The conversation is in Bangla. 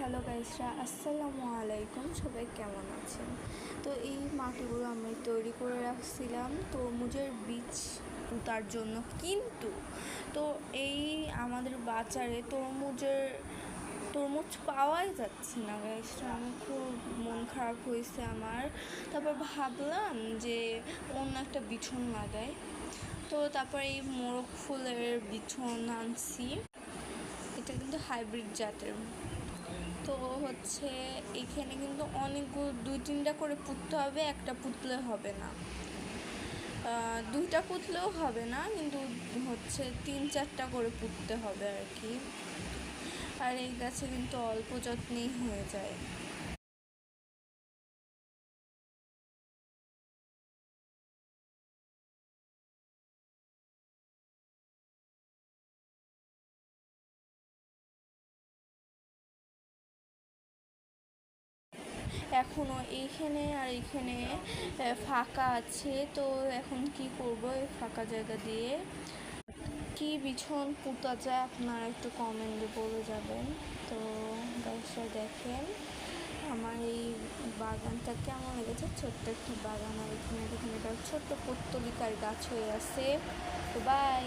হ্যালো গাইসরা, আসসালামু আলাইকুম। সবাই কেমন আছেন? তো এই মাটিগুলো আমি তৈরি করে রাখছিলাম তরমুজের বীজ পোঁতার জন্য, কিন্তু তো এই আমাদের বাজারে তরমুজ পাওয়াই যাচ্ছে না গাইসরা। আমি খুব মন খারাপ হয়েছে আমার। তারপর ভাবলাম যে অন্য একটা বিছন লাগাই। তো তারপর এই মোরগ ফুলের বিছন আনছি। এটা কিন্তু হাইব্রিড জাতের। তো হচ্ছে এখানে কিন্তু অনেকগুলো 2-3টা করে পুঁততে হবে, একটা পুঁতলে হবে না, 2টা পুঁতলেও হবে না, কিন্তু হচ্ছে 3-4টা করে পুঁততে হবে আর কি। আর এই গাছে কিন্তু অল্প যত্নেই হয়ে যায়। এখনও এইখানে আর এইখানে ফাঁকা আছে। তো এখন কি করব, এই ফাঁকা জায়গা দিয়ে কি বিছন পুঁতা যায় আপনারা একটু কমেন্টে বলে যাবেন। তো গাছটা দেখেন, আমার এই বাগানটা কেমন লেগেছে। ছোট্ট একটা বাগান, আর এখানে দেখুন এটা ছোট্ট পত্তলিকার গাছ হয়ে আছে। তো বাই।